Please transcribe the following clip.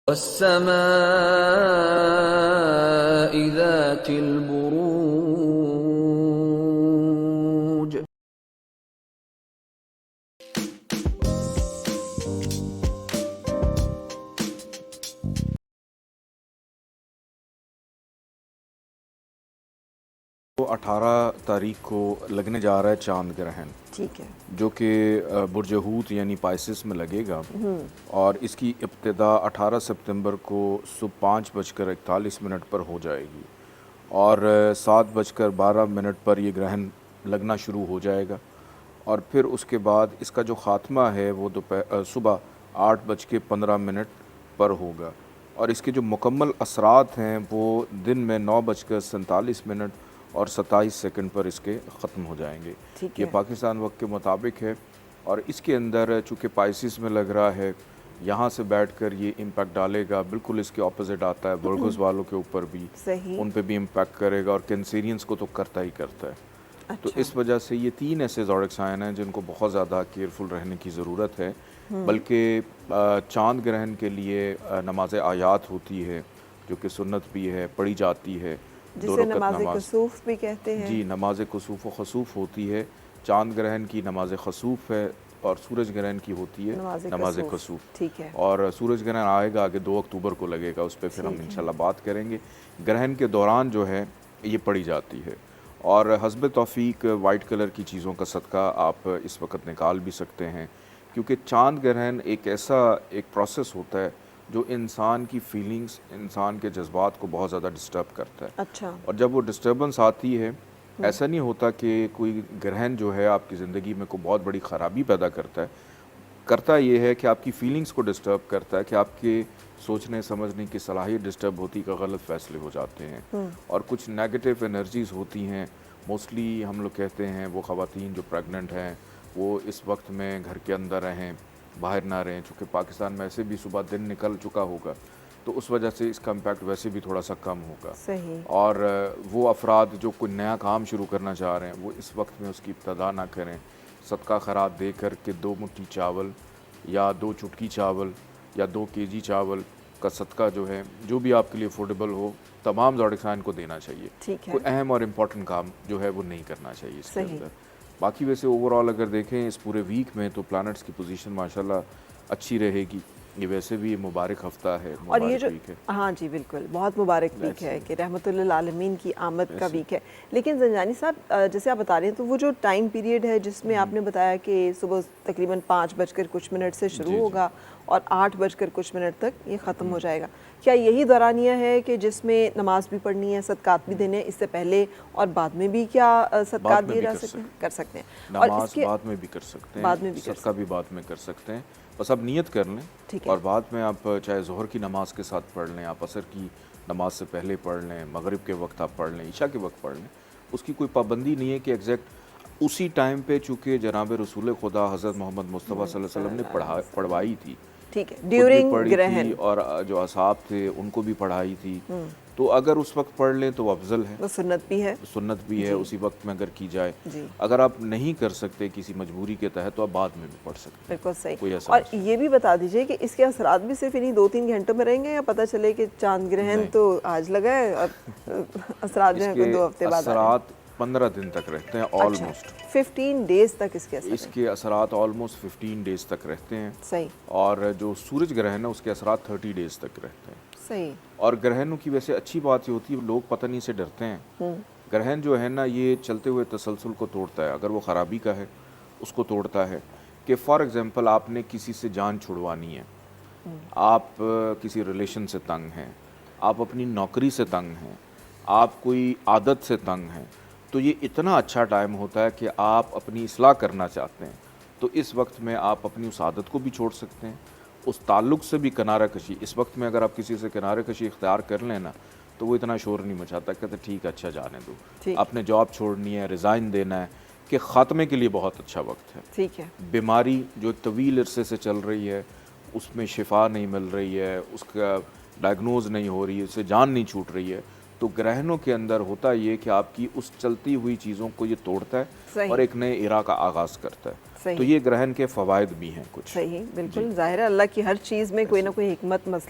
वस्समाइ ज़ातिल बुरूज। तो 18 तारीख को लगने जा रहा है चांद ग्रहण, ठीक है, जो कि बुर्ज हूत यानी पाइसिस में लगेगा। और इसकी इब्तिदा 18 सितंबर को सुबह 5:41 पर हो जाएगी और 7:12 पर ये ग्रहण लगना शुरू हो जाएगा। और फिर उसके बाद इसका जो ख़ात्मा है वो सुबह 8:15 पर होगा। और इसके जो मुकम्मल असरात हैं वो दिन में 9:47 और 27 सेकंड पर इसके ख़त्म हो जाएंगे। ठीक ये है। पाकिस्तान वक्त के मुताबिक है। और इसके अंदर चूँकि पाइसिस में लग रहा है, यहाँ से बैठकर ये इम्पैक्ट डालेगा। बिल्कुल इसके ऑपोजिट आता है वर्गोस वालों के ऊपर भी, सही। उन पे भी इम्पैक्ट करेगा और कैंसेरियंस को तो करता ही करता है। अच्छा। तो इस वजह से ये 3 ऐसे ज़ोडिक साइन हैं जिनको बहुत ज़्यादा केयरफुल रहने की ज़रूरत है। बल्कि चांद ग्रहण के लिए नमाज आयात होती है जो कि सुन्नत भी है, पढ़ी जाती है। जिसे नमाज कुसूफ भी कहते हैं। जी, नमाज कुसूफ व खसूफ होती है। चांद ग्रहण की नमाज खसूफ है और सूरज ग्रहण की होती है नमाज कसूफ। ठीक है। और सूरज ग्रहण आएगा आगे 2 अक्टूबर को लगेगा, उस पर फिर हम इंशाल्लाह बात करेंगे। ग्रहण के दौरान जो है ये पड़ी जाती है। और हस्ब तौफीक वाइट कलर की चीज़ों का सदका आप इस वक्त निकाल भी सकते हैं, क्योंकि चांद ग्रहण एक ऐसा प्रोसेस होता है जो इंसान की फीलिंग्स, इंसान के जज्बात को बहुत ज़्यादा डिस्टर्ब करता है। अच्छा। और जब वो डिस्टर्बेंस आती है, ऐसा नहीं होता कि कोई ग्रहण जो है आपकी ज़िंदगी में कोई बहुत बड़ी ख़राबी पैदा करता है। करता ये है कि आपकी फीलिंग्स को डिस्टर्ब करता है, कि आपके सोचने समझने की सलाहियत डिस्टर्ब होती है, गलत फ़ैसले हो जाते हैं। और कुछ नेगेटिव एनर्जीज़ होती हैं। मोस्टली हम लोग कहते हैं वो ख़वातीन जो प्रेग्नेंट हैं वो इस वक्त में घर के अंदर रहें, बाहर ना रहें, चूँकि पाकिस्तान में ऐसे भी सुबह दिन निकल चुका होगा, तो उस वजह से इसका इम्पैक्ट वैसे भी थोड़ा सा कम होगा। सही। और वो अफराद जो कोई नया काम शुरू करना चाह रहे हैं वो इस वक्त में उसकी इब्तदा ना करें। सदका खैरात दे कर के 2 मुट्ठी चावल या 2 चुटकी चावल या 2 केजी चावल का सदका जो है, जो भी आपके लिए अफोर्डेबल हो, तमाम ज़ोडिक साइन को देना चाहिए। ठीक है। कोई अहम और इम्पॉर्टेंट काम जो है वो नहीं करना चाहिए इसके अंदर। बाकी वैसे ओवरऑल अगर देखें इस पूरे वीक में तो प्लैनेट्स की पोजीशन माशाल्लाह अच्छी रहेगी। ये वैसे भी मुबारक हफ्ता है, और ये जो वीक है। हाँ जी बिल्कुल, बहुत मुबारक वीक है कि रहमतुल्लिल आलमीन की आमद का वीक है। लेकिन ज़ंजानी साहब, जैसे आप बता रहे हैं तो वो जो टाइम पीरियड है जिसमें आपने बताया कि सुबह तकरीबन 5:कुछ से शुरू होगा और 8:कुछ तक ये ख़त्म हो जाएगा, क्या यही दौरानिया है कि जिसमें नमाज भी पढ़नी है, सदकात भी देने हैं, इससे पहले और बाद में भी क्या सदकात दिए जा सकते हैं? कर सकते हैं। नमाज बाद में भी कर सकते हैं, बाद में भी सदका भी बाद में कर सकते हैं। बस आप नियत कर लें और बाद में आप चाहे ज़ोहर की नमाज के साथ पढ़ लें, आप असर की नमाज से पहले पढ़ लें, मगरिब के वक्त आप पढ़ लें, ईशा के वक्त पढ़ लें। उसकी कोई पाबंदी नहीं है कि एग्जैक्ट उसी टाइम पे, चूँकि जनाब रसूल खुदा हज़रत मोहम्मद मुस्तफ़ा सल्लल्लाहु अलैहि वसल्लम ने पढ़वाई थी। ठीक है, ड्यूरिंग ग्रहण, और जो असहाब थे उनको भी पढ़ाई थी। तो अगर उस वक्त पढ़ लें तो अफजल है, वो सुन्नत भी है। सुन्नत भी है उसी वक्त में अगर की जाए। अगर आप नहीं कर सकते किसी मजबूरी के तहत तो आप बाद में भी पढ़ सकते हैं। बिल्कुल सही। कोई और ये भी बता दीजिए कि इसके असरात भी सिर्फ इन्हीं 2-3 घंटों में रहेंगे या पता चले कि चांद ग्रहण तो आज लगा है और असरात जो है 2 हफ्ते बाद? असरात 15 दिन तक रहते हैं ऑलमोस्ट। 15 डेज तक इसके असरात ऑलमोस्ट 15 डेज तक रहते हैं। सही। और जो सूरज ग्रहण है उसके असरात 30 डेज तक रहते हैं। सही। और ग्रहणों की वैसे अच्छी बात ये होती है, लोग पता नहीं से डरते हैं। ग्रहण जो है ना ये चलते हुए तसलसल को तोड़ता है। अगर वो ख़राबी का है उसको तोड़ता है। कि फॉर एग्ज़ाम्पल आपने किसी से जान छुड़वानी है, आप किसी रिलेशन से तंग हैं, आप अपनी नौकरी से तंग हैं, आप कोई आदत से तंग हैं, तो ये इतना अच्छा टाइम होता है कि आप अपनी इस्लाह करना चाहते हैं तो इस वक्त में आप अपनी उस आदत को भी छोड़ सकते हैं, उस ताल्लुक़ से भी किनारा कशी। इस वक्त में अगर आप किसी से किनारा कशी इख्तियार कर लेना तो वो इतना शोर नहीं मचाता, कहते ठीक है अच्छा जाने दो। आपने जॉब छोड़नी है, रिज़ाइन देना है, कि ख़ात्मे के लिए बहुत अच्छा वक्त है। ठीक है। बीमारी जो एक तवील अरसे से चल रही है उसमें शिफा नहीं मिल रही है, उसका डायग्नोज नहीं हो रही है, उससे जान नहीं छूट रही है, तो ग्रहणों के अंदर होता ये कि आपकी उस चलती हुई चीज़ों को ये तोड़ता है और एक नए इरा का आगाज़ करता है। तो ये ग्रहण के फ़वाइद भी हैं कुछ। सही, बिल्कुल ज़ाहिर है अल्लाह की हर चीज़ में कोई ना कोई हिकमत मसले